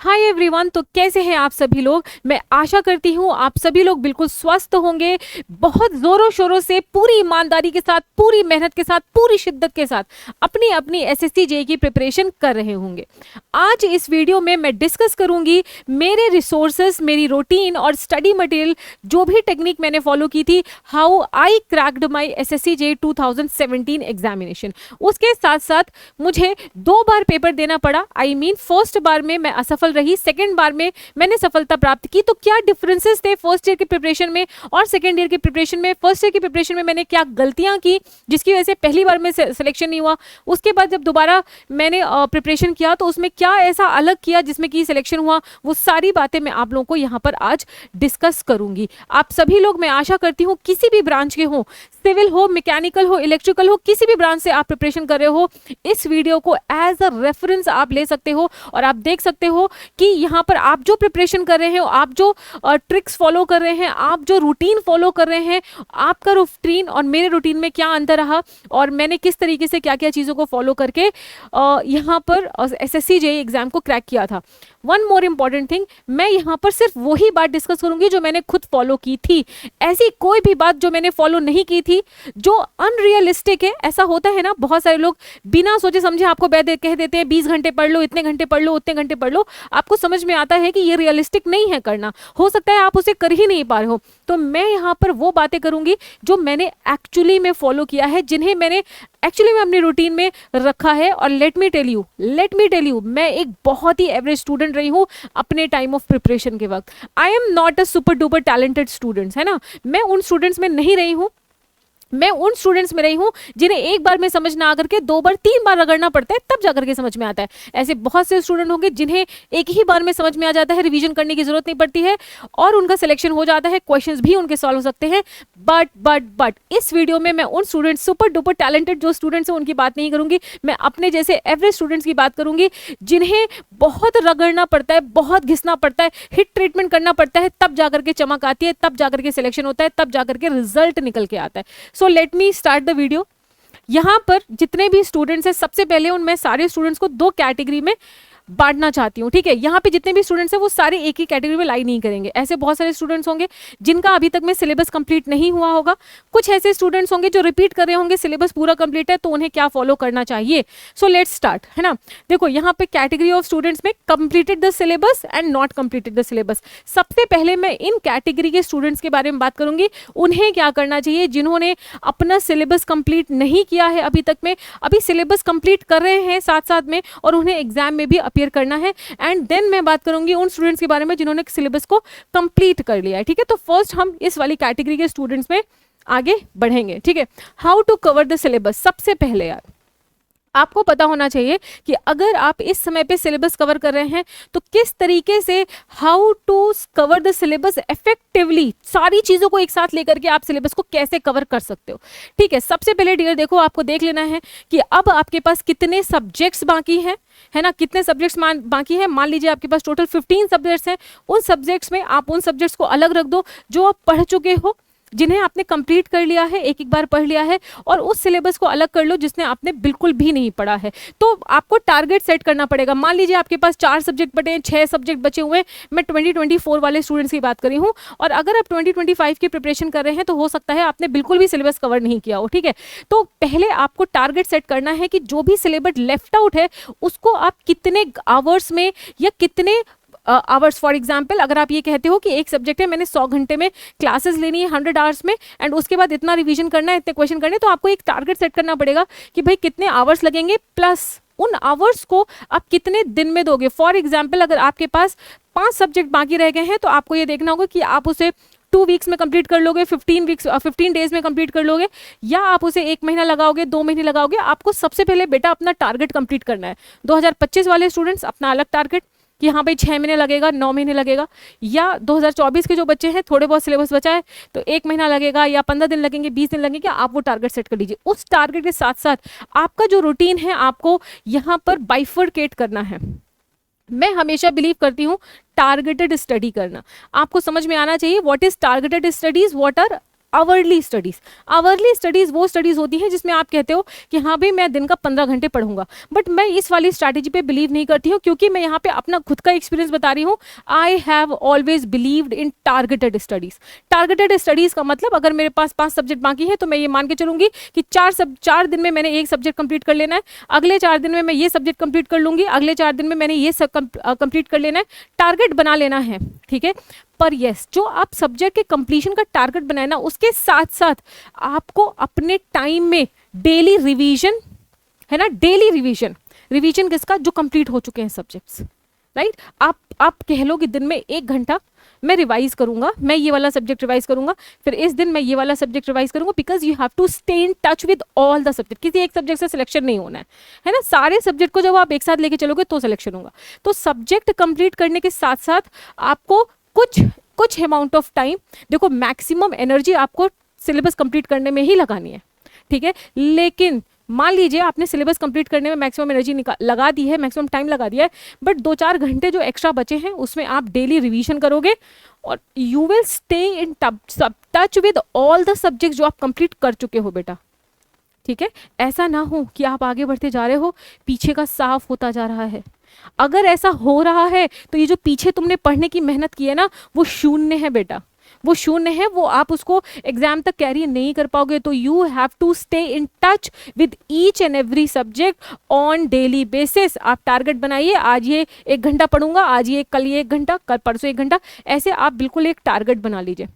Hi everyone. तो कैसे हैं आप सभी लोग। मैं आशा करती हूँ आप सभी लोग बिल्कुल स्वस्थ होंगे, बहुत जोरों शोरों से, पूरी ईमानदारी के साथ, पूरी मेहनत के साथ, पूरी शिद्दत के साथ अपनी अपनी एसएससी जेईई की प्रिपरेशन कर रहे होंगे। आज इस वीडियो में मैं डिस्कस करूंगी मेरे रिसोर्सेस, मेरी रूटीन और स्टडी मटेरियल, जो भी टेक्निक मैंने फॉलो की थी, how I cracked my SSC JEE 2017 examination. उसके साथ साथ मुझे 2 बार पेपर देना पड़ा। आई मीन फर्स्ट बार में मैं असफल रही, सेकंड बार में मैंने सफलता प्राप्त की। तो क्या डिफरेंसेस थे फर्स्ट ईयर की प्रिपरेशन में और सेकंड ईयर की प्रिपरेशन में। फर्स्ट ईयर की प्रिपरेशन में मैंने क्या गलतियां की जिसकी वजह से पहली बार में सिलेक्शन नहीं हुआ। उसके बाद जब दोबारा मैंने प्रिपरेशन किया तो उसमें क्या ऐसा अलग किया जिसमें कि सिलेक्शन हुआ। वो सारी बातें मैं आप लोगों को यहाँ पर आज डिस्कस करूंगी। आप सभी लोग, मैं आशा करती हूँ, किसी भी ब्रांच के हो, सिविल हो, मैकेनिकल हो, इलेक्ट्रिकल हो, किसी भी ब्रांच से आप प्रिपरेशन कर रहे हो, इस वीडियो को एज अ रेफरेंस आप ले सकते हो और आप देख सकते हो कि यहाँ पर आप जो प्रिपरेशन कर रहे हो, आप जो ट्रिक्स फॉलो कर रहे हैं, आप जो रूटीन फॉलो कर रहे हैं, आपका रूटीन और मेरे रूटीन में क्या अंतर रहा और मैंने किस तरीके से क्या क्या चीज़ों को फॉलो करके यहाँ पर एसएससी जेईई एग्जाम को क्रैक किया था। वन मोर इंपॉर्टेंट थिंग, मैं यहाँ पर सिर्फ वही बात डिस्कस करूंगी जो मैंने खुद फॉलो की थी। ऐसी कोई भी बात जो मैंने फॉलो नहीं की थी जो अनरियलिस्टिक है। ऐसा होता है ना, बहुत सारे लोग बिना सोचे समझे आपको कह देते हैं 20 घंटे पढ़ लो, इतने घंटे पढ़ लो, उतने घंटे पढ़ लो। आपको समझ में आता है कि ये रियलिस्टिक नहीं है करना, हो सकता है आप उसे कर ही नहीं पा रहे हो। तो मैं यहाँ पर वो बातें करूंगी जो मैंने एक्चुअली में फॉलो किया है, जिन्हें मैंने एक्चुअली में अपनी रूटीन में रखा है। और लेट मी टेल यू, मैं एक बहुत ही एवरेज स्टूडेंट रही हूँ अपने टाइम ऑफ प्रिपरेशन के वक्त। I am not a super duper talented students, है ना। मैं उन स्टूडेंट्स में नहीं रही हूँ, मैं उन स्टूडेंट्स में रही हूं जिन्हें एक बार में समझ ना आकर के 2 बार 3 बार रगड़ना पड़ता है तब जाकर के समझ में आता है। ऐसे बहुत से स्टूडेंट होंगे जिन्हें एक ही बार में समझ में आ जाता है, रिवीजन करने की जरूरत नहीं पड़ती है और उनका सिलेक्शन हो जाता है, क्वेश्चंस भी उनके सॉल्व हो सकते हैं। बट इस वीडियो में मैं उन स्टूडेंट्स, सुपर डुपर टैलेंटेड जो स्टूडेंट्स हैं, उनकी बात नहीं करूंगी। मैं अपने जैसे एवरेज स्टूडेंट्स की बात करूंगी जिन्हें बहुत रगड़ना पड़ता है, बहुत घिसना पड़ता है, हिट ट्रीटमेंट करना पड़ता है, तब जाकर के चमक आती है, तब जाकर के सिलेक्शन होता है, तब जाकर के रिजल्ट निकल के आता है। So let me start the video. यहां पर जितने भी स्टूडेंट्स हैं, सबसे पहले उनमें सारे स्टूडेंट्स को 2 कैटेगरी में बांटना चाहती हूँ, ठीक है। यहाँ पे जितने भी स्टूडेंट्स हैं वो सारे एक ही कैटेगरी में लाई नहीं करेंगे। ऐसे बहुत सारे स्टूडेंट्स होंगे जिनका अभी तक में सिलेबस कंप्लीट नहीं हुआ होगा। कुछ ऐसे स्टूडेंट्स होंगे जो रिपीट कर रहे होंगे, सिलेबस पूरा कंप्लीट है, तो उन्हें क्या फॉलो करना चाहिए। सो लेट्स स्टार्ट, है ना। देखो यहाँ पे कैटेगरी ऑफ स्टूडेंट्स में completed the syllabus and not completed the syllabus. सबसे पहले मैं इन कैटेगरी के स्टूडेंट्स के बारे में बात करूंगी, उन्हें क्या करना चाहिए। जिन्होंने अपना सिलेबस कंप्लीट नहीं किया है अभी तक में, अभी सिलेबस कंप्लीट कर रहे हैं साथ साथ में और उन्हें एग्जाम में भी अपीयर करना है। एंड देन मैं बात करूंगी उन स्टूडेंट्स के बारे में जिन्होंने सिलेबस को कंप्लीट कर लिया है, ठीक है। तो फर्स्ट हम इस वाली कैटेगरी के स्टूडेंट्स में आगे बढ़ेंगे, ठीक है। How to cover the syllabus. सबसे पहले यार आपको पता होना चाहिए कि अगर आप इस समय पे सिलेबस कवर कर रहे हैं तो किस तरीके से, how to cover the syllabus effectively, सारी चीजों को एक साथ लेकर के आप सिलेबस को कैसे कवर कर सकते हो, ठीक है। सबसे पहले डियर देखो, आपको देख लेना है कि अब आपके पास कितने सब्जेक्ट्स बाकी हैं, है ना। कितने सब्जेक्ट्स बाकी हैं। मान लीजिए आपके पास टोटल 15 सब्जेक्ट्स हैं। उन सब्जेक्ट्स में आप उन सब्जेक्ट्स को अलग रख दो जो आप पढ़ चुके हो, जिन्हें आपने कंप्लीट कर लिया है, एक बार पढ़ लिया है, और उस सिलेबस को अलग कर लो जिसने आपने बिल्कुल भी नहीं पढ़ा है। तो आपको टारगेट सेट करना पड़ेगा। मान लीजिए आपके पास 4 सब्जेक्ट बचे हैं, 6 सब्जेक्ट बचे हुए हैं। मैं 2024 वाले स्टूडेंट्स की बात कर रही हूँ। और अगर आप 2025 की प्रिपरेशन कर रहे हैं तो हो सकता है आपने बिल्कुल भी सिलेबस कवर नहीं किया हो, ठीक है। तो पहले आपको टारगेट सेट करना है कि जो भी सिलेबस लेफ्ट आउट है उसको आप कितने आवर्स में या कितने आवर्स, फॉर एग्जाम्पल अगर आप ये कहते हो कि एक सब्जेक्ट है, मैंने 100 घंटे में क्लासेस लेनी है 100 आवर्स में, एंड उसके बाद इतना रिवीजन करना है, इतने क्वेश्चन करने, तो आपको एक टारगेट सेट करना पड़ेगा कि भाई कितने आवर्स लगेंगे, प्लस उन आवर्स को आप कितने दिन में दोगे। फॉर एग्जाम्पल अगर आपके पास 5 सब्जेक्ट बाकी रह गए हैं तो आपको ये देखना होगा कि आप उसे 2 वीक्स में कंप्लीट कर लोगे, 15 डेज में कंप्लीट कर लोगे, या आप उसे 1 महीना लगाओगे, 2 महीने लगाओगे। आपको सबसे पहले बेटा अपना टारगेट कंप्लीट करना है। 2025 वाले स्टूडेंट्स अपना अलग टारगेट कि हाँ भाई 6 महीने लगेगा, 9 महीने लगेगा, या 2024 के जो बच्चे हैं थोड़े बहुत सिलेबस बचा है तो 1 महीना लगेगा या 15 दिन लगेंगे, 20 दिन लगेंगे, आप वो टारगेट सेट कर लीजिए। उस टारगेट के साथ साथ आपका जो रूटीन है आपको यहाँ पर बाइफरकेट करना है। मैं हमेशा बिलीव करती हूँ टारगेटेड स्टडी करना। आपको समझ में आना चाहिए what is targeted studies, what are hourly studies. Hourly studies वो स्टडीज होती हैं जिसमें आप कहते हो कि हाँ भाई मैं दिन का 15 घंटे पढ़ूंगा, बट मैं इस वाली स्ट्रैटेजी पे बिलीव नहीं करती हूँ, क्योंकि मैं यहाँ पे अपना खुद का एक्सपीरियंस बता रही हूँ। I have always believed in targeted studies. Targeted studies का मतलब अगर मेरे पास 5 सब्जेक्ट बाकी है तो मैं ये मान के चलूंगी कि 4 दिन में मैंने एक सब्जेक्ट कंप्लीट कर लेना है, अगले 4 दिन में मैं ये सब्जेक्ट कंप्लीट कर लूंगी, अगले 4 दिन में मैंने ये सब कंप्लीट कर लेना है, टारगेट बना लेना है, ठीक है। पर यस, जो आप सब्जेक्ट के कंप्लीशन का टारगेट बनाए ना, उसके साथ साथ आपको अपने टाइम में डेली रिवीजन, है ना, डेली रिवीजन किसका, जो कंप्लीट हो चुके हैं सब्जेक्ट्स, राइट। आप कह लो कि दिन में 1 घंटा मैं रिवाइज करूंगा, मैं ये वाला सब्जेक्ट रिवाइज करूंगा, फिर इस दिन मैं ये वाला सब्जेक्ट रिवाइज करूंगा, because you have to stay in touch with all the subject. किसी एक सब्जेक्ट से सिलेक्शन नहीं होना है ना, सारे सब्जेक्ट को जब आप एक साथ लेके चलोगे तो सिलेक्शन होगा। तो सब्जेक्ट कंप्लीट करने के साथ साथ आपको कुछ अमाउंट ऑफ टाइम, देखो मैक्सिमम एनर्जी आपको सिलेबस कंप्लीट करने में ही लगानी है, ठीक है। लेकिन मान लीजिए आपने सिलेबस कंप्लीट करने में मैक्सिमम एनर्जी लगा दी है, मैक्सिमम टाइम लगा दिया है, बट 2-4 घंटे जो एक्स्ट्रा बचे हैं उसमें आप डेली रिवीजन करोगे और you will stay in touch with all the subject जो आप कंप्लीट कर चुके हो बेटा, ठीक है। ऐसा ना हो कि आप आगे बढ़ते जा रहे हो, पीछे का साफ होता जा रहा है। अगर ऐसा हो रहा है तो ये जो पीछे तुमने पढ़ने की मेहनत की है ना, वो शून्य है बेटा, वो शून्य है, वो आप उसको एग्जाम तक कैरी नहीं कर पाओगे। तो you have to stay in touch with each and every subject on daily basis. आप टारगेट बनाइए, आज ये 1 घंटा पढ़ूंगा, आज ये, कल ये 1 घंटा, कल परसों 1 घंटा, ऐसे आप बिल्कुल एक टारगेट बना लीजिए।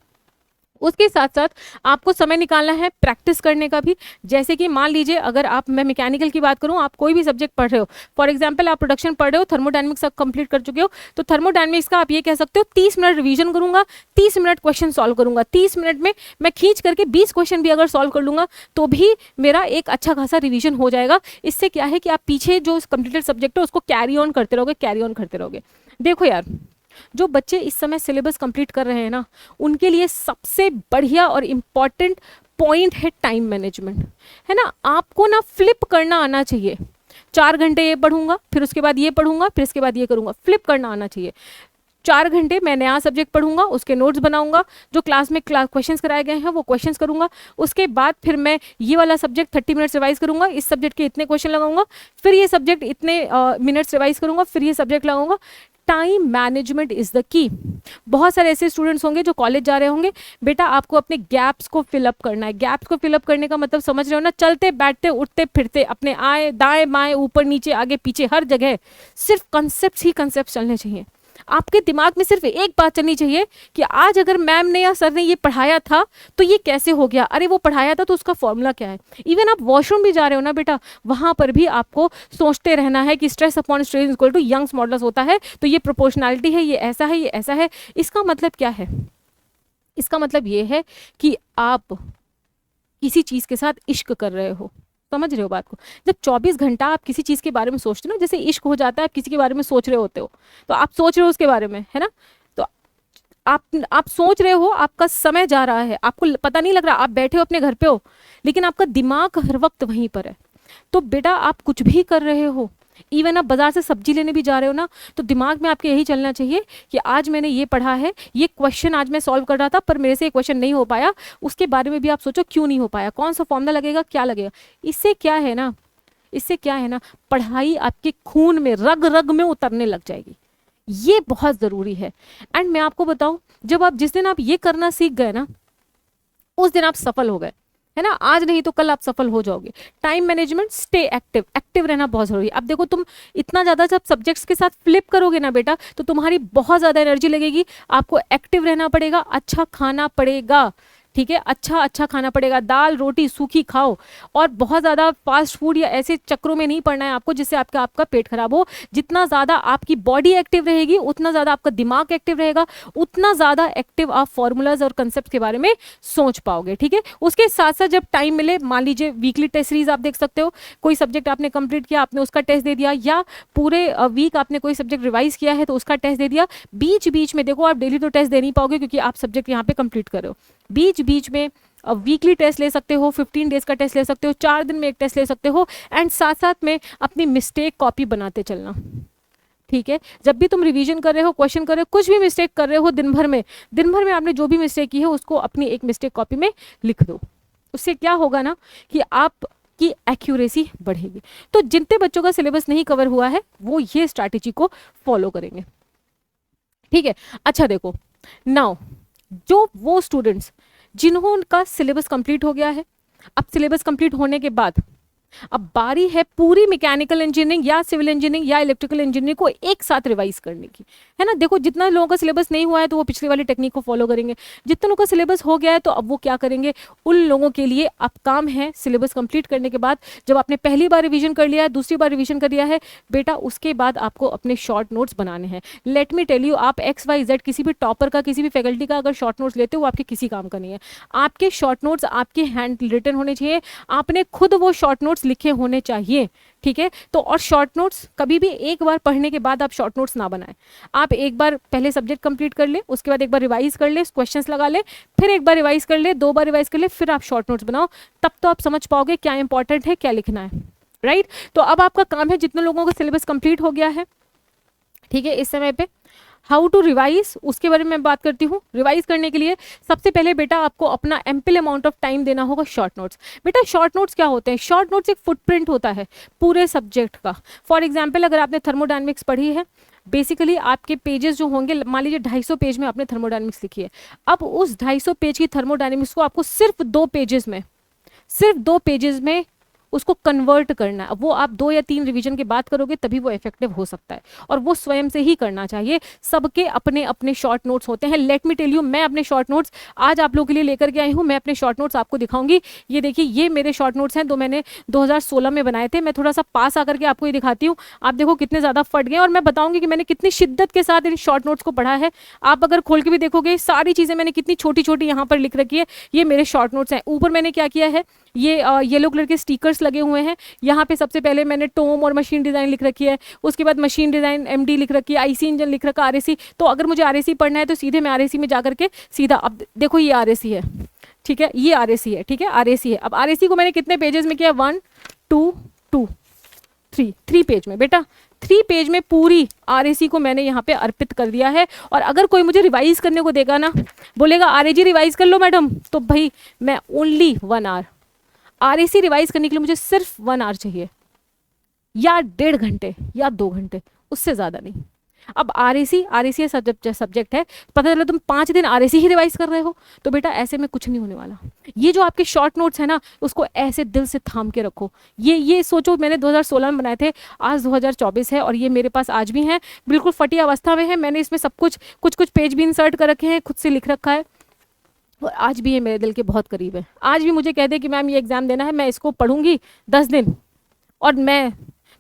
उसके साथ साथ आपको समय निकालना है प्रैक्टिस करने का भी। जैसे कि मान लीजिए अगर मैं मैकेनिकल की बात करूं, आप कोई भी सब्जेक्ट पढ़ रहे हो, फॉर एग्जांपल आप प्रोडक्शन पढ़ रहे हो, थर्मोडायनेमिक्स आप कंप्लीट कर चुके हो, तो थर्मोडायनेमिक्स का आप ये कह सकते हो 30 मिनट रिवीजन करूंगा, 30 मिनट क्वेश्चन सॉल्व करूंगा, 30 मिनट में मैं खींच करके 20 क्वेश्चन भी अगर सॉल्व कर लूंगा तो भी मेरा एक अच्छा खासा रिविजन हो जाएगा। इससे क्या है कि आप पीछे जो कंप्लीटेड सब्जेक्ट है उसको कैरी ऑन करते रहोगे। देखो यार, जो बच्चे इस समय सिलेबस कंप्लीट कर रहे हैं ना, उनके लिए सबसे बढ़िया और इम्पॉर्टेंट पॉइंट है टाइम मैनेजमेंट, है ना। आपको ना फ्लिप करना आना चाहिए। 4 घंटे ये पढ़ूंगा, फिर उसके बाद ये पढ़ूंगा, फिर इसके बाद ये करूंगा, फ्लिप करना आना चाहिए। 4 घंटे मैं नया सब्जेक्ट पढ़ूंगा, उसके नोट्स बनाऊंगा, जो क्लास में क्वेश्चंस कराए गए हैं वो क्वेश्चंस करूंगा, उसके बाद फिर मैं ये वाला सब्जेक्ट 30 मिनट्स रिवाइज करूंगा, इस सब्जेक्ट के इतने क्वेश्चन लगाऊंगा, फिर ये सब्जेक्ट इतने मिनट्स रिवाइज करूंगा, फिर ये सब्जेक्ट लगाऊंगा। Time management is the key. बहुत सारे ऐसे स्टूडेंट्स होंगे जो कॉलेज जा रहे होंगे, बेटा आपको अपने गैप्स को फिलअप करना है। गैप्स को फिलअप करने का मतलब समझ रहे हो ना, चलते बैठते उठते फिरते अपने आए दाएं बाएं ऊपर नीचे आगे पीछे हर जगह सिर्फ कॉन्सेप्ट्स ही कॉन्सेप्ट्स चलने चाहिए। आपके दिमाग में सिर्फ एक बात चलनी चाहिए कि आज अगर मैम ने या सर ने ये पढ़ाया था तो ये कैसे हो गया, अरे वो पढ़ाया था तो उसका फॉर्मूला क्या है। इवन आप वॉशरूम भी जा रहे हो ना बेटा, वहां पर भी आपको सोचते रहना है कि stress upon strain equal to Young's modulus होता है, तो ये प्रोपोर्शनैलिटी है, ये ऐसा है, ये ऐसा है। इसका मतलब क्या है? इसका मतलब ये है कि आप किसी चीज के साथ इश्क कर रहे हो। समझ रहे हो बात को? जब 24 घंटा आप किसी चीज के बारे में सोचते हो ना, जैसे इश्क हो जाता है, आप किसी के बारे में सोच रहे होते हो, तो आप सोच रहे हो उसके बारे में, है ना। तो आप सोच रहे हो, आपका समय जा रहा है, आपको पता नहीं लग रहा, आप बैठे हो अपने घर पे हो, लेकिन आपका दिमाग हर वक्त वहीं पर है। तो बेटा आप कुछ भी कर रहे हो, इवन आप बाजार से सब्जी लेने भी जा रहे हो ना, तो दिमाग में आपके यही चलना चाहिए कि आज मैंने ये पढ़ा है, ये क्वेश्चन आज मैं सॉल्व कर रहा था पर मेरे से ये क्वेश्चन नहीं हो पाया, उसके बारे में भी आप सोचो क्यों नहीं हो पाया, कौन सा फॉर्मूला लगेगा, क्या लगेगा। इससे क्या है ना, पढ़ाई आपके खून में रग रग में उतरने लग जाएगी। ये बहुत जरूरी है। एंड मैं आपको बताऊं, जिस दिन आप ये करना सीख गए ना, उस दिन आप सफल हो गए, है ना। आज नहीं तो कल आप सफल हो जाओगे। टाइम मैनेजमेंट, स्टे एक्टिव रहना बहुत जरूरी है। अब देखो, तुम इतना ज्यादा जब सब्जेक्ट्स के साथ फ्लिप करोगे ना बेटा, तो तुम्हारी बहुत ज्यादा एनर्जी लगेगी, आपको एक्टिव रहना पड़ेगा, अच्छा खाना पड़ेगा, ठीक है, अच्छा खाना पड़ेगा, दाल रोटी सूखी खाओ, और बहुत ज़्यादा फास्ट फूड या ऐसे चक्रों में नहीं पड़ना है आपको जिससे आपका पेट खराब हो। जितना ज़्यादा आपकी बॉडी एक्टिव रहेगी, उतना ज़्यादा आपका दिमाग एक्टिव रहेगा, उतना ज़्यादा एक्टिव आप फॉर्मूलाज और कंसेप्ट के बारे में सोच पाओगे, ठीक है। उसके साथ साथ जब टाइम मिले, मान लीजिए वीकली टेस्ट सीरीज आप देख सकते हो, कोई सब्जेक्ट आपने कंप्लीट किया, आपने उसका टेस्ट दे दिया, या पूरे वीक आपने कोई सब्जेक्ट रिवाइज किया है तो उसका टेस्ट दे दिया। बीच बीच में देखो, आप डेली तो टेस्ट दे नहीं पाओगे क्योंकि आप सब्जेक्ट यहाँ पे कंप्लीट कर रहे हो, बीच में वीकली टेस्ट ले सकते हो, 15 डेज का टेस्ट ले सकते हो, 4 दिन में एक टेस्ट ले सकते हो, एंड साथ साथ में अपनी मिस्टेक कॉपी बनाते चलना, ठीक है, जब भी तुम रिवीजन कर रहे हो, क्वेश्चन कर रहे हो, कुछ भी मिस्टेक कर रहे हो दिन भर में आपने जो भी मिस्टेक की है उसको अपनी एक मिस्टेक कॉपी में लिख दो। उससे क्या होगा ना कि आप की एक्यूरेसी बढ़ेगी। तो जितने बच्चों का सिलेबस नहीं कवर हुआ है वो ये स्ट्रैटेजी को फॉलो करेंगे, ठीक है। अच्छा देखो, नाउ जो वो स्टूडेंट्स जिन्होंने सिलेबस कंप्लीट हो गया है, अब सिलेबस कंप्लीट होने के बाद अब बारी है पूरी मैकेनिकल इंजीनियरिंग या सिविल इंजीनियरिंग या इलेक्ट्रिकल इंजीनियरिंग को एक साथ रिवाइज करने की, है ना। देखो जितना लोगों का सिलेबस नहीं हुआ है तो वो पिछले वाली टेक्निक को फॉलो करेंगे, जितना लोगों का सिलेबस हो गया है तो अब वो क्या करेंगे, उन लोगों के लिए अब काम है सिलेबस कंप्लीट करने के बाद, जब आपने पहली बार रिविजन कर लिया है, दूसरी बार रिविजन कर लिया है बेटा, उसके बाद आपको अपने शॉर्ट नोट्स बनाने हैं। लेट मी टेल यू, आप XYZ किसी भी टॉपर का, किसी भी फैकल्टी का अगर शॉर्ट नोट्स लेते हो वो आपके किसी काम का नहीं है। आपके शॉर्ट नोट्स आपके हैंड रिटन होने चाहिए, आपने खुद वो शॉर्ट नोट्स लिखे होने चाहिए, ठीक है। तो और शॉर्ट नोट्स कभी भी एक बार पढ़ने के बाद आप शॉर्ट नोट्स ना बनाएं। आप एक बार पहले सब्जेक्ट कंप्लीट कर ले, उसके बाद एक बार रिवाइज कर ले, क्वेश्चंस लगा ले, फिर एक बार रिवाइज कर ले, 2 बार रिवाइज कर ले, फिर आप शॉर्ट नोट्स बनाओ, तब तो आप समझ पाओगे क्या इंपॉर्टेंट है, क्या लिखना है, राइट। तो अब आपका काम है, जितने लोगों का सिलेबस कंप्लीट हो गया है, ठीक है, इस समय पे हाउ टू रिवाइज, उसके बारे में मैं बात करती हूँ। रिवाइज करने के लिए सबसे पहले बेटा आपको अपना एम्पल अमाउंट ऑफ टाइम देना होगा शॉर्ट नोट्स। बेटा शॉर्ट नोट्स क्या होते हैं, शॉर्ट नोट्स एक फुटप्रिंट होता है पूरे सब्जेक्ट का। फॉर एग्जाम्पल अगर आपने थर्मोडायनेमिक्स पढ़ी है, बेसिकली आपके पेजेस जो होंगे, मान लीजिए 250 पेज में आपने थर्मोडायनेमिक्स लिखी है, अब उस 250 पेज की थर्मोडायनेमिक्स को आपको सिर्फ 2 पेजेस में उसको कन्वर्ट करना है। अब वो आप 2 या 3 रिवीजन के बाद करोगे तभी वो इफेक्टिव हो सकता है, और वो स्वयं से ही करना चाहिए। सबके अपने अपने शॉर्ट नोट्स होते हैं। लेट मी टेल यू, मैं अपने शॉर्ट नोट्स आज आप लोगों के लिए लेकर के आई हूँ। मैं अपने शॉर्ट नोट्स आपको दिखाऊंगी। ये देखिए, ये मेरे शॉर्ट नोट्स हैं, तो मैंने 2016 में बनाए थे। मैं थोड़ा सा पास आकर के आपको ये दिखाती हूँ, आप देखो कितने ज़्यादा फट गए, और मैं बताऊंगी कि मैंने कितनी शिद्दत के साथ इन शॉर्ट नोट्स को पढ़ा है। आप अगर खोल के भी देखोगे, सारी चीज़ें मैंने कितनी छोटी छोटी यहाँ पर लिख रखी है। ये मेरे शॉर्ट नोट्स हैं। ऊपर मैंने क्या किया है, ये येलो कलर के स्टिकर्स लगे हुए हैं। यहाँ पे सबसे पहले मैंने टोम और मशीन डिज़ाइन लिख रखी है, उसके बाद मशीन डिज़ाइन MD लिख रखी है, IC इंजन लिख रखा, RAC। तो अगर मुझे RAC पढ़ना है तो सीधे मैं RAC में जाकर के सीधा, अब देखो ये RAC है, ठीक है, ये RAC है, ठीक है, RAC है। अब RAC को मैंने कितने पेजेस में किया, 1 2 2 3 पेज में। बेटा 3 पेज में पूरी RAC को मैंने यहाँ पे अर्पित कर दिया है। और अगर कोई मुझे रिवाइज करने को देगा ना, बोलेगा RAG रिवाइज कर लो मैडम, तो भाई मैं ओनली 1 आवर, RAC रिवाइज करने के लिए मुझे सिर्फ 1 आवर चाहिए, या 1.5 घंटे या 2 घंटे, उससे ज़्यादा नहीं। अब RAC सब्जेक्ट है, पता चला तुम 5 दिन RAC ही रिवाइज कर रहे हो, तो बेटा ऐसे में कुछ नहीं होने वाला। ये जो आपके शॉर्ट नोट्स है ना, उसको ऐसे दिल से थाम के रखो। ये सोचो, मैंने 2016 में बनाए थे, आज 2024 है, और ये मेरे पास आज भी हैं, बिल्कुल फटी अवस्था में है। मैंने इसमें सब कुछ पेज भी इंसर्ट कर रखे हैं, खुद से लिख रखा है, और आज भी ये मेरे दिल के बहुत करीब है। आज भी मुझे कह दे कि मैम ये एग्ज़ाम देना है, मैं इसको पढ़ूंगी 10 दिन, और मैं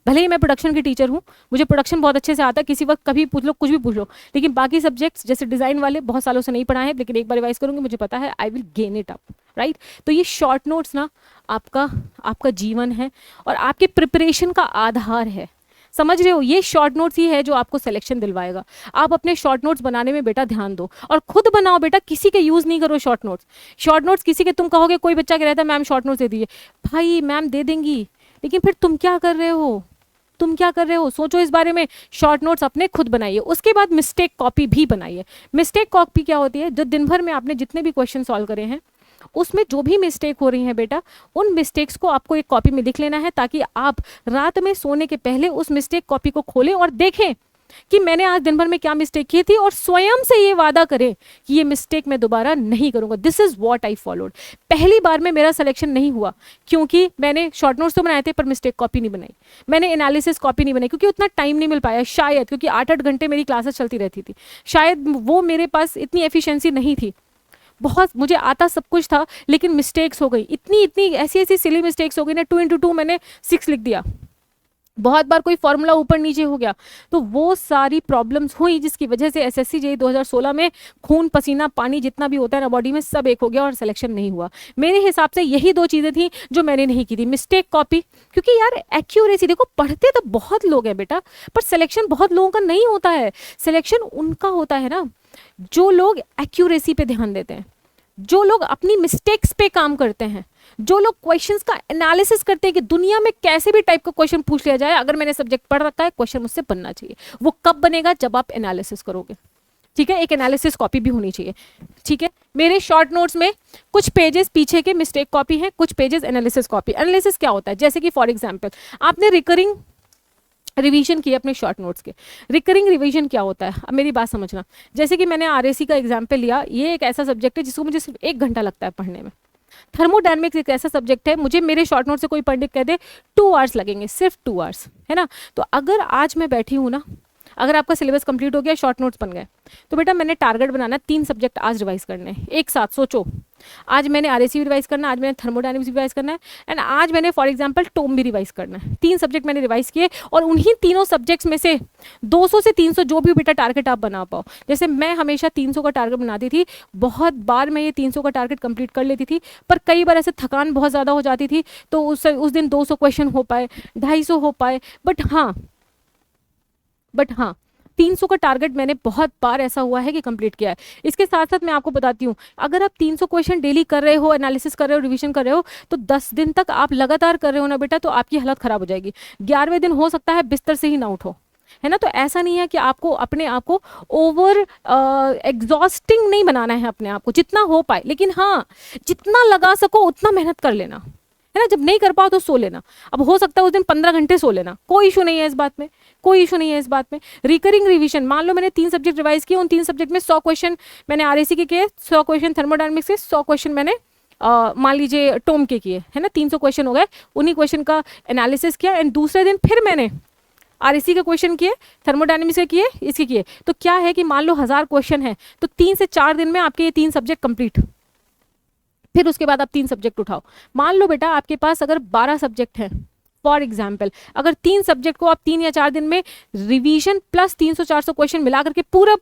भले ही मैं प्रोडक्शन की टीचर हूँ, मुझे प्रोडक्शन बहुत अच्छे से आता है, किसी वक्त कभी पूछ लो, कुछ भी पूछ लो, लेकिन बाकी सब्जेक्ट्स जैसे डिज़ाइन वाले बहुत सालों से नहीं पढ़ा है, लेकिन एक बार रिवाइज करूँगी, मुझे पता है I will gain it up, right. तो ये शॉर्ट नोट्स ना आपका जीवन है और आपके प्रिपरेशन का आधार है, समझ रहे हो। ये शॉर्ट नोट्स ही है जो आपको सिलेक्शन दिलवाएगा। आप अपने शॉर्ट नोट्स बनाने में बेटा ध्यान दो, और खुद बनाओ बेटा, किसी के यूज़ नहीं करो शॉर्ट नोट्स किसी के। तुम कहोगे, कोई बच्चा कह रहता है मैम शॉर्ट नोट्स दे दीजिए, भाई मैम दे देंगी, लेकिन फिर तुम क्या कर रहे हो, सोचो इस बारे में। शॉर्ट नोट्स अपने खुद बनाइए। उसके बाद मिस्टेक कॉपी भी बनाइए। मिस्टेक कॉपी क्या होती है, जो दिन भर में आपने जितने भी क्वेश्चन सॉल्व करे हैं, उसमें जो भी मिस्टेक हो रही है बेटा, उन मिस्टेक्स को आपको एक कॉपी में लिख लेना है, ताकि आप रात में सोने के पहले उस मिस्टेक कॉपी को खोलें और देखें कि मैंने आज दिन भर में क्या मिस्टेक की थी, और स्वयं से ये वादा करें कि ये मिस्टेक मैं दोबारा नहीं करूंगा। This is what I followed. पहली बार में मेरा सिलेक्शन नहीं हुआ, क्योंकि मैंने शॉर्ट नोट्स तो बनाए थे पर मिस्टेक कॉपी नहीं बनाई, मैंने एनालिसिस कॉपी नहीं बनाई, क्योंकि उतना टाइम नहीं मिल पाया, शायद क्योंकि 8-8 घंटे मेरी क्लासेस चलती रहती थी, शायद वो मेरे पास इतनी एफिशिएंसी नहीं थी। बहुत मुझे आता सब कुछ था, लेकिन मिस्टेक्स हो गई, इतनी ऐसी सिली मिस्टेक्स हो गई ना, 2 into 2 मैंने 6 लिख दिया, बहुत बार कोई फॉर्मूला ऊपर नीचे हो गया, तो वो सारी प्रॉब्लम्स हुई, जिसकी वजह से SSC JEE 2016 में खून पसीना पानी जितना भी होता है ना बॉडी में, सब एक हो गया और सिलेक्शन नहीं हुआ। मेरे हिसाब से यही 2 चीज़ें थी जो मैंने नहीं की थी। मिस्टेक कॉपी, क्योंकि यार एक्यूरेसी, देखो पढ़ते तो बहुत लोग हैं बेटा, पर सिलेक्शन बहुत लोगों का नहीं होता है। सिलेक्शन उनका होता है ना जो लोग एक्यूरेसी पे ध्यान देते हैं, जो लोग अपनी मिस्टेक्स पे काम करते हैं, जो लोग क्वेश्चंस का एनालिसिस करते हैं कि दुनिया में कैसे भी टाइप का क्वेश्चन पूछ लिया जाए, अगर मैंने सब्जेक्ट पढ़ रखा है क्वेश्चन मुझसे बनना चाहिए। वो कब बनेगा? जब आप एनालिसिस करोगे, ठीक है। एक एनालिसिस कॉपी भी होनी चाहिए, ठीक है। मेरे शॉर्ट नोट्स में कुछ पेजेस पीछे के मिस्टेक कॉपी है, कुछ पेजेस एनालिसिस कॉपी। एनालिसिस क्या होता है? जैसे कि फॉर एग्जांपल आपने रिकरिंग रिवीजन किए अपने शॉर्ट नोट्स के। रिकरिंग रिवीजन क्या होता है? अब मेरी बात समझना। जैसे कि मैंने आरएसी का एग्जाम्पल लिया, ये एक ऐसा सब्जेक्ट है जिसको मुझे सिर्फ 1 घंटा लगता है पढ़ने में। थर्मोडायनेमिक्स एक ऐसा सब्जेक्ट है, मुझे मेरे शॉर्ट नोट से कोई पंडित कह दे 2 आवर्स लगेंगे, सिर्फ 2 आवर्स, है ना। तो अगर आज मैं बैठी हूँ ना, अगर आपका सिलेबस कंप्लीट हो गया, शॉर्ट नोट्स बन गए, तो बेटा मैंने टारगेट बनाना 3 सब्जेक्ट आज रिवाइज करने हैं एक साथ। सोचो, आज मैंने आरएसी भी रिवाइज करना है, आज मैंने थर्मोडायनेमिक्स भी रिवाइज करना है, एंड आज मैंने फॉर एग्जांपल टोम भी रिवाइज करना है। 3 सब्जेक्ट मैंने रिवाइज किए, और उन्हीं तीनों सब्जेक्ट्स में से 200 से 300 जो भी बेटा टारगेट आप बना पाओ। जैसे मैं हमेशा 300 का टारगेट बनाती थी, बहुत बार मैं ये 300 का टारगेट कंप्लीट कर लेती थी, पर कई बार ऐसे थकान बहुत ज़्यादा हो जाती थी, तो उस दिन 200 क्वेश्चन हो पाए, 250 हो पाए, बट हाँ 300 का टारगेट मैंने बहुत बार ऐसा हुआ है कि कंप्लीट किया है। इसके साथ साथ मैं आपको बताती हूँ, अगर आप 300 क्वेश्चन डेली कर रहे हो, एनालिसिस कर रहे हो, रिवीजन कर रहे हो, तो 10 दिन तक आप लगातार कर रहे हो ना बेटा, तो आपकी हालत खराब हो जाएगी। 11वें दिन हो सकता है बिस्तर से ही ना उठो, है ना। तो ऐसा नहीं है कि आपको अपने आप को ओवर एग्जॉस्टिंग नहीं बनाना है अपने आप को, जितना हो पाए, लेकिन हाँ जितना लगा सको उतना मेहनत कर लेना, है ना। जब नहीं कर पाओ तो सो लेना। अब हो सकता है उस दिन 15 घंटे सो लेना, कोई इशू नहीं है इस बात में, कोई इशू नहीं है इस बात में। रिकरिंग रिवीजन, मान लो मैंने 3 सब्जेक्ट रिवाइज किए, उन 3 सब्जेक्ट में 100 क्वेश्चन मैंने आरएसी के किए, 100 क्वेश्चन थर्मोडायनेमिक्स के, 100 क्वेश्चन मैंने मान लीजिए टोम के किए, है ना। 300 क्वेश्चन हो गए, उन्हीं क्वेश्चन का एनालिसिस किया, एंड दूसरे दिन फिर मैंने आरएसी के क्वेश्चन किए, थर्मोडायनेमिक्स के किए, इसके किए। तो क्या है कि मान लो 1000 क्वेश्चन है, तो 3 से 4 दिन में आपके ये 3 सब्जेक्ट कंप्लीट। फिर उसके बाद आप 3 सब्जेक्ट उठाओ। मान लो बेटा आपके पास अगर 12 सब्जेक्ट हैं, फॉर एग्जाम्पल अगर 3 सब्जेक्ट को आप 3 या 4 दिन में रिवीजन प्लस 300-400 क्वेश्चन मिला करके पूरा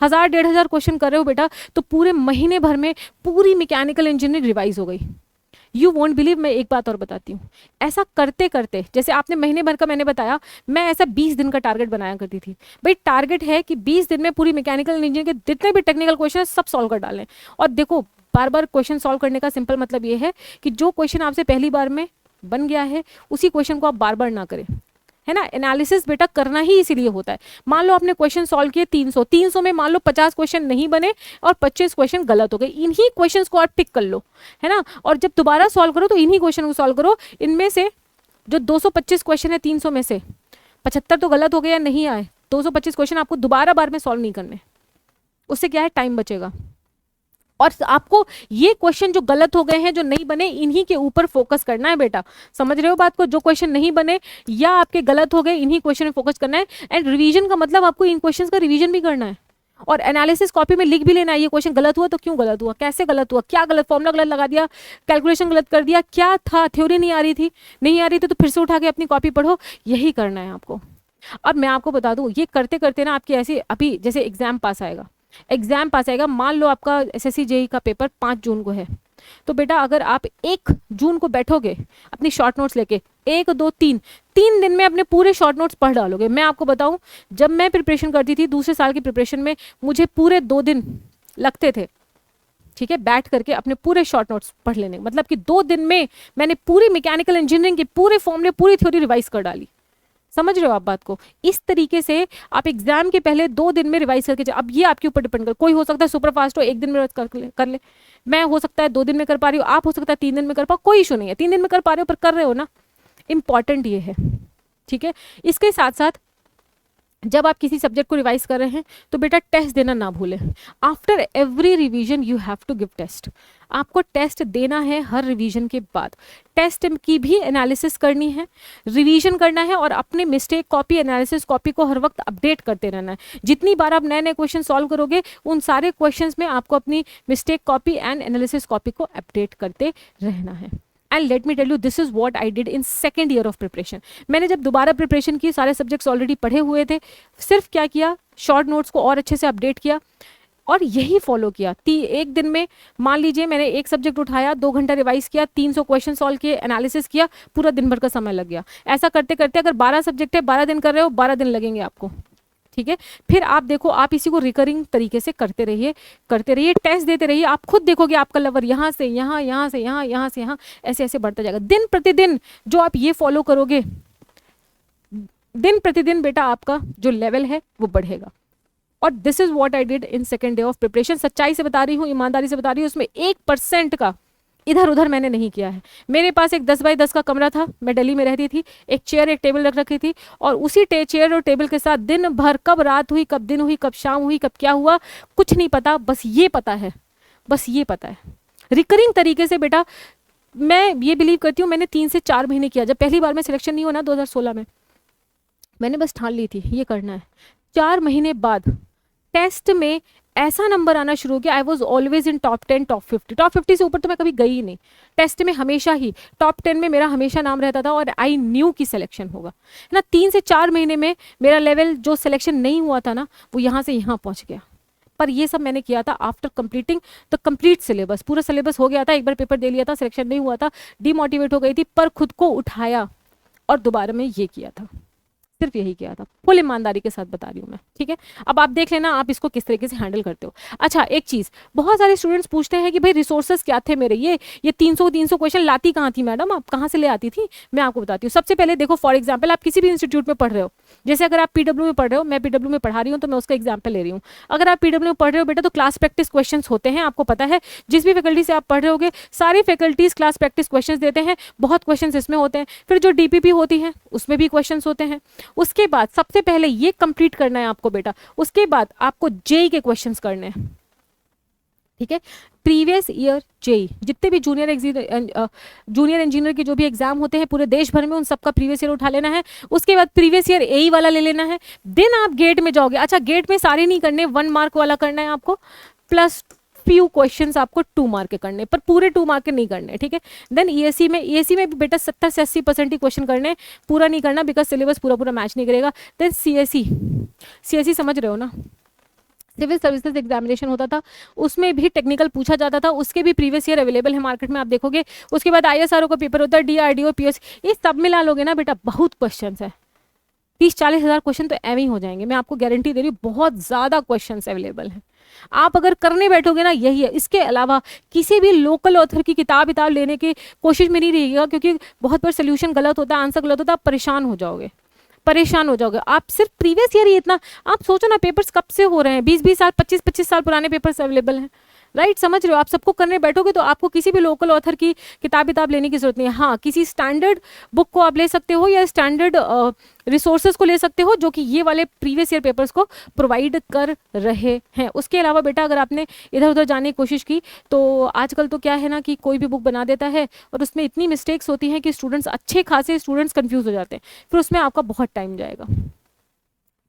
1000-1500 क्वेश्चन कर रहे हो बेटा, तो पूरे महीने भर में पूरी मैकेनिकल इंजीनियरिंग रिवाइज हो गई। यू वोंट बिलीव, मैं एक बात और बताती हूँ, ऐसा करते करते, जैसे आपने महीने भर का मैंने बताया, मैं ऐसा 20 दिन का टारगेट बनाया करती थी। भाई टारगेट है कि 20 दिन में पूरी मैकेनिकल इंजीनियरिंग के जितने भी टेक्निकल क्वेश्चन है सब सॉल्व कर डालें। और देखो, बार बार क्वेश्चन सॉल्व करने का सिंपल मतलब ये है कि जो क्वेश्चन आपसे पहली बार में बन गया है, उसी क्वेश्चन को आप बार बार ना करें, है ना। एनालिसिस बेटा करना ही इसीलिए होता है। मान लो आपने क्वेश्चन सॉल्व किए 300 में मान लो 50 क्वेश्चन नहीं बने और 25 क्वेश्चन गलत हो गए, इन्हीं क्वेश्चंस को आप टिक कर लो, है ना। और जब दोबारा सॉल्व करो तो इन्हीं क्वेश्चन को सॉल्व करो। इनमें से जो 225 क्वेश्चन है 300 में से 75 तो गलत हो गए या नहीं आए, 225 क्वेश्चन आपको दोबारा बार में सॉल्व नहीं करने। उससे क्या है, टाइम बचेगा। और आपको ये क्वेश्चन जो गलत हो गए हैं, जो नहीं बने, इन्हीं के ऊपर फोकस करना है बेटा। समझ रहे हो बात को? जो क्वेश्चन नहीं बने या आपके गलत हो गए, इन्हीं क्वेश्चन में फोकस करना है। एंड रिवीजन का मतलब आपको इन क्वेश्चंस का रिवीजन भी करना है, और एनालिसिस कॉपी में लिख भी लेना है, ये क्वेश्चन गलत हुआ तो क्यों गलत हुआ, कैसे गलत हुआ, क्या गलत, फॉर्मूला गलत लगा दिया, कैलकुलेशन गलत कर दिया, क्या था, थ्योरी नहीं आ रही थी तो फिर से उठा के अपनी कॉपी पढ़ो। यही करना है आपको। अब मैं आपको बता दूं, ये करते करते ना आपकी ऐसी, अभी जैसे एग्जाम पास आएगा, मान लो आपका एसएससी जेईई का पेपर 5 जून को है, तो बेटा अगर आप 1 जून को बैठोगे अपनी शॉर्ट नोट्स लेके, 1 2 3 दिन में अपने पूरे शॉर्ट नोट्स पढ़ डालोगे। मैं आपको बताऊं, जब मैं प्रिपरेशन करती थी दूसरे साल की प्रिपरेशन में, मुझे पूरे 2 दिन लगते थे, ठीक है, बैठ करके अपने पूरे शॉर्ट नोट्स पढ़ लेने। मतलब कि 2 दिन में मैंने पूरी मैकेनिकल इंजीनियरिंग के पूरे फॉर्मूले, पूरी थ्योरी रिवाइज कर डाली। समझ रहे हो आप बात को? इस तरीके से आप एग्जाम के पहले 2 दिन में रिवाइज करके अब ये आपके ऊपर डिपेंड कर, कोई हो सकता है सुपर फास्ट हो, 1 दिन में कर ले, मैं हो सकता है 2 दिन में कर पा रही हूँ, आप हो सकता है 3 दिन में कर पाओ, कोई इशू नहीं है। 3 दिन में कर पा रहे हो पर कर रहे हो ना, इंपॉर्टेंट ये है, ठीक है। इसके साथ साथ जब आप किसी सब्जेक्ट को रिवाइज कर रहे हैं तो बेटा टेस्ट देना ना भूलें। After every revision you have to give test. आपको टेस्ट देना है हर रिवीजन के बाद। टेस्ट की भी एनालिसिस करनी है, रिवीजन करना है, और अपने मिस्टेक कॉपी, एनालिसिस कॉपी को हर वक्त अपडेट करते रहना है। जितनी बार आप नए नए क्वेश्चन सॉल्व करोगे, उन सारे क्वेश्चंस में आपको अपनी mistake copy and analysis copy को अपडेट करते रहना है। And let me tell you, this is what I did in second year of preparation. मैंने जब दोबारा प्रिपरेशन की, सारे सब्जेक्ट्स ऑलरेडी पढ़े हुए थे, सिर्फ क्या किया, शॉर्ट नोट्स को और अच्छे से अपडेट किया और यही फॉलो किया। 1 दिन में मान लीजिए मैंने एक सब्जेक्ट उठाया, 2 घंटा रिवाइज किया, 300 क्वेश्चन सॉल्व किए, एनालिसिस किया, पूरा दिन भर का समय लग गया। ऐसा करते करते अगर 12 सब्जेक्ट है, 12 दिन कर रहे हो, 12 दिन लगेंगे आपको, ठीक है। फिर आप देखो, आप इसी को रिकरिंग तरीके से करते रहिए, टेस्ट देते रहिए, आप खुद देखोगे आपका लेवल यहाँ से यहाँ, यहाँ से यहाँ, यहाँ से यहाँ, ऐसे ऐसे बढ़ता जाएगा। दिन प्रतिदिन जो आप ये फॉलो करोगे, दिन प्रतिदिन बेटा आपका जो लेवल है वो बढ़ेगा। और this is what I did in second day of preparation. सच्चाई से बता रही हूँ, ईमानदारी से बता रही हूँ, उसमें 1% का इधर उधर मैंने नहीं किया है। मेरे पास एक 10 बाई 10 का कमरा था, मैं दिल्ली में रहती थी, एक चेयर एक टेबल रख रखी थी, और उसी चेयर और टेबल के साथ दिन भर, कब रात हुई, कब दिन हुई, कब शाम हुई, कब क्या हुआ, कुछ नहीं पता, बस ये पता है, बस ये पता है। रिकरिंग तरीके से बेटा, मैं ये बिलीव करती हूँ, मैंने 3 से 4 महीने किया। जब पहली बार में सिलेक्शन नहीं हुआ ना 2016 में, मैंने बस ठान ली थी ये करना है। 4 महीने बाद टेस्ट में ऐसा नंबर आना शुरू हो गया, I was always in top 10, top 50। Top 50 से ऊपर तो मैं कभी गई ही नहीं, टेस्ट में हमेशा ही टॉप 10 में मेरा हमेशा नाम रहता था, और आई न्यू की सिलेक्शन होगा, है ना। 3 से 4 महीने में मेरा लेवल जो सिलेक्शन नहीं हुआ था ना, वो यहाँ से यहाँ पहुँच गया। पर ये सब मैंने किया था after completing the complete syllabus. पूरा सिलेबस हो गया था, एक बार पेपर दे लिया था, सिलेक्शन नहीं हुआ था, डिमोटिवेट हो गई थी, पर खुद को उठाया और दोबारा में ये किया था, सिर्फ यही किया था। फुल ईमानदारी के साथ बता रही हूँ मैं, ठीक है। अब आप देख लेना आप इसको किस तरीके से हैंडल करते हो। अच्छा, एक चीज़, बहुत सारे स्टूडेंट्स पूछते हैं कि भाई रिसोर्सेज क्या थे मेरे, ये 300 क्वेश्चन लाती कहाँ थी मैडम, आप कहाँ से ले आती थी। मैं आपको बताती हूँ। सबसे पहले देखो, फॉर एग्जाम्पल आप किसी भी इंस्टीट्यूट में पढ़ रहे हो, जैसे अगर आप पीडब्ल्यू में पढ़ रहे हो, मैं पीडब्ल्यू में पढ़ा रही हूँ तो मैं उसका एग्जाम्पल ले रही हूँ। अगर आप पीडब्ल्यू में पढ़ रहे हो बेटा, तो क्लास प्रैक्टिस क्वेश्चन होते हैं, आपको पता है। जिस भी फैकल्टी से आप पढ़ रहे होगे, सारी फैकल्टीज क्लास प्रैक्टिस क्वेश्चन देते हैं, बहुत क्वेश्चन इसमें होते हैं। फिर जो डीपीपी होती है उसमें भी क्वेश्चन होते हैं। उसके बाद सबसे पहले ये कंप्लीट करना है आपको बेटा, उसके बाद आपको जेई के क्वेश्चंस करने हैं, ठीक है। प्रीवियस ईयर जेई, जितने भी जूनियर इंजीनियर के जो भी एग्जाम होते हैं पूरे देश भर में, उन सबका प्रीवियस ईयर उठा लेना है। उसके बाद प्रीवियस ईयर एई वाला ले लेना है। देन आप गेट में जाओगे। अच्छा, गेट में सारे नहीं करने, 1 मार्क वाला करना है आपको, प्लस फ्यू क्वेश्चंस आपको 2 मार्क के करने, पर पूरे 2 मार्क के नहीं करने, ठीक है। देन ईएससी में भी बेटा 70 से 80% ही क्वेश्चन करने, पूरा नहीं करना, बिकॉज सिलेबस पूरा मैच नहीं करेगा। देन सीएससी समझ रहे हो ना, सिविल सर्विसेज एग्जामिनेशन होता था, उसमें भी टेक्निकल पूछा जाता था, उसके भी प्रीवियस ईयर अवेलेबल है मार्केट में, आप देखोगे। उसके बाद आईएसआरओ का पेपर होता है, डीआरडीओ, पीएस, ये सब मिला लोगे ना बेटा, बहुत क्वेश्चन है, 30-40 हज़ार क्वेश्चन तो एवं ही हो जाएंगे, मैं आपको गारंटी दे रही हूँ। बहुत ज़्यादा क्वेश्चन अवेलेबल हैं, आप अगर करने बैठोगे ना, यही है। इसके अलावा किसी भी लोकल ऑथर की किताब लेने की कोशिश में नहीं रहिएगा, क्योंकि बहुत बार सोल्यूशन गलत होता है, आंसर गलत होता है, आप परेशान हो जाओगे। आप सिर्फ प्रीवियस ईयर ही इतना, आप सोचो ना पेपर्स कब से हो रहे हैं, 20-20 साल, 25-25 साल पुराने पेपर्स अवेलेबल हैं, राइट। समझ रहे हो, आप सबको करने बैठोगे तो आपको किसी भी लोकल ऑथर की किताब लेने की जरूरत नहीं है। हाँ, किसी स्टैंडर्ड बुक को आप ले सकते हो, या स्टैंडर्ड रिसोर्सेज को ले सकते हो, जो कि ये वाले प्रीवियस ईयर पेपर्स को प्रोवाइड कर रहे हैं। उसके अलावा बेटा, अगर आपने इधर उधर जाने की कोशिश की, तो आजकल तो क्या है ना कि कोई भी बुक बना देता है, और उसमें इतनी मिस्टेक्स होती हैं कि स्टूडेंट्स, अच्छे खासे स्टूडेंट्स कंफ्यूज हो जाते हैं, फिर उसमें आपका बहुत टाइम जाएगा,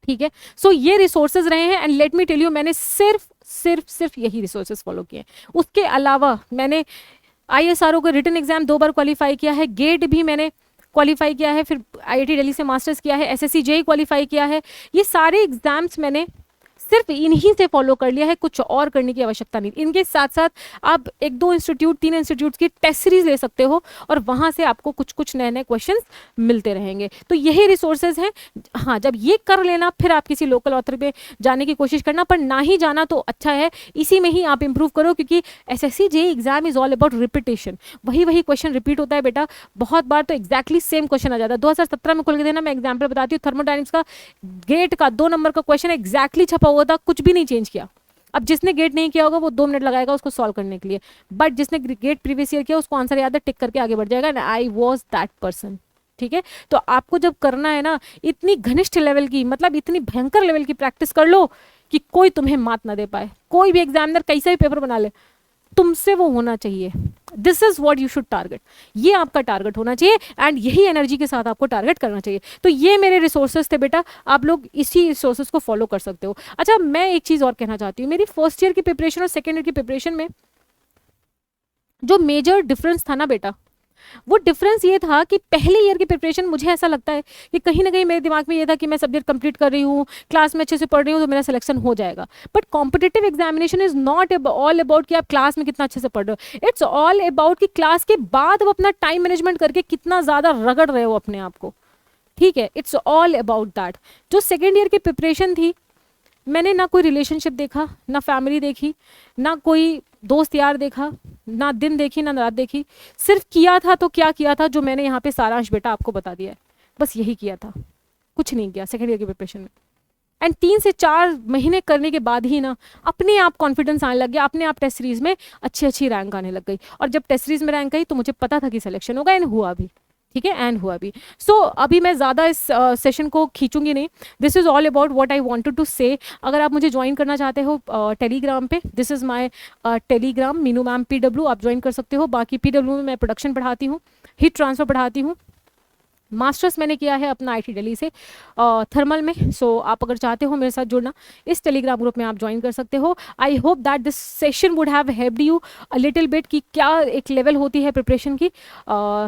ठीक है। सो ये रिसोर्सेज रहे हैं, and let me tell you, मैंने सिर्फ यही रिसोर्सेज फॉलो किए। उसके अलावा मैंने आईएसआरओ का रिटन एग्जाम 2 बार क्वालिफाई किया है, गेट भी मैंने क्वालिफाई किया है, फिर आईआईटी दिल्ली से मास्टर्स किया है, एसएससी जेई क्वालिफाई किया है। ये सारे एग्जाम्स मैंने सिर्फ इन्हीं से फॉलो कर लिया है, कुछ और करने की आवश्यकता नहीं। इनके साथ साथ आप 1-2 इंस्टीट्यूट, 3 इंस्टीट्यूट की टेस्ट सीरीज ले सकते हो, और वहां से आपको कुछ नए क्वेश्चंस मिलते रहेंगे। तो यही रिसोर्सेज हैं। हाँ, जब ये कर लेना, फिर आप किसी लोकल ऑथर पे जाने की कोशिश करना, पर ना ही जाना तो अच्छा है, इसी में ही आप इंप्रूव करो, क्योंकि SSC JE exam is all about repetition. वही क्वेश्चन रिपीट होता है बेटा, बहुत बार तो एग्जैक्टली सेम क्वेश्चन आ जाता है। 2017 में खोल के देना, मैं एग्जाम्पल बताती हूँ, थर्मोडायनेमिक्स का गेट का 2 नंबर का क्वेश्चन एग्जैक्टली छपा हुआ था, कुछ भी नहीं चेंज किया। अब जिसने गेट नहीं किया होगा वो 2 मिनट लगाएगा उसको सॉल्व करने के लिए, बट जिसने गेट प्रीवियस ईयर किया उसको आंसर याद है, टिक करके आगे बढ़ जाएगा, and I was that person, ठीक है। तो आपको जब करना है ना, इतनी घनिष्ठ लेवल की, मतलब इतनी भयंकर लेवल की प्रैक्टिस कर लो कि कोई तुम्हें मात ना दे पाए। कोई भी एग्जामिनर कैसे भी पेपर बना ले, तुमसे वो होना चाहिए। This is what you should target, ये आपका टारगेट होना चाहिए, एंड यही एनर्जी के साथ आपको टारगेट करना चाहिए। तो ये मेरे रिसोर्सेज थे बेटा, आप लोग इसी रिसोर्सेज को फॉलो कर सकते हो। अच्छा, मैं एक चीज और कहना चाहती हूँ, मेरी फर्स्ट ईयर की प्रिपरेशन और सेकेंड ईयर की प्रिपरेशन में जो मेजर डिफरेंस था ना बेटा, वो डिफरेंस ये था कि पहले ईयर की प्रिपरेशन, मुझे ऐसा लगता है कि कहीं ना कहीं मेरे दिमाग में ये था कि मैं सब्जेक्ट कंप्लीट कर रही हूँ, क्लास में अच्छे से पढ़ रही हूँ, तो मेरा सिलेक्शन हो जाएगा। But competitive examination is not all about कि आप क्लास में कितना अच्छे से पढ़ रहे हो, इट्स ऑल अबाउट कि क्लास के बाद वो अपना टाइम मैनेजमेंट करके कितना ज़्यादा रगड़ रहे हो अपने आप को, ठीक है, इट्स ऑल अबाउट दैट। जो सेकेंड ईयर की प्रिपरेशन थी, मैंने ना कोई रिलेशनशिप देखा, ना फैमिली देखी, ना कोई दोस्त यार देखा, ना दिन देखी ना रात देखी, सिर्फ किया था तो क्या किया था जो मैंने यहाँ पे सारांश बेटा आपको बता दिया है, बस यही किया था, कुछ नहीं किया सेकेंड ईयर की प्रिपरेशन में। एंड 3 से 4 महीने करने के बाद ही ना अपने आप कॉन्फिडेंस आने लग गया, अपने आप टेस्ट सीरीज में अच्छी अच्छी रैंक आने लग गई, और जब टेस्ट सीरीज में रैंक आई तो मुझे पता था कि सिलेक्शन होगा, एंड हुआ भी, ठीक है, एंड हुआ भी। सो अभी मैं ज़्यादा इस सेशन को खींचूंगी नहीं, this is all about what I wanted to say. अगर आप मुझे ज्वाइन करना चाहते हो टेलीग्राम पे, this is my Telegram Meenu ma'am PW, आप ज्वाइन कर सकते हो। बाकी PW में मैं प्रोडक्शन पढ़ाती हूँ, हीट ट्रांसफ़र पढ़ाती हूँ, मास्टर्स मैंने किया है अपना IT दिल्ली से थर्मल में। सो आप अगर चाहते हो मेरे साथ जुड़ना, इस टेलीग्राम ग्रुप में आप ज्वाइन कर सकते हो। I hope that this session would have helped you a little bit कि क्या एक लेवल होती है प्रिपरेशन की।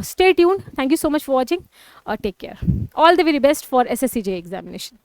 Stay tuned, thank you so much for watching, take care, all the very best for SSCJ examination.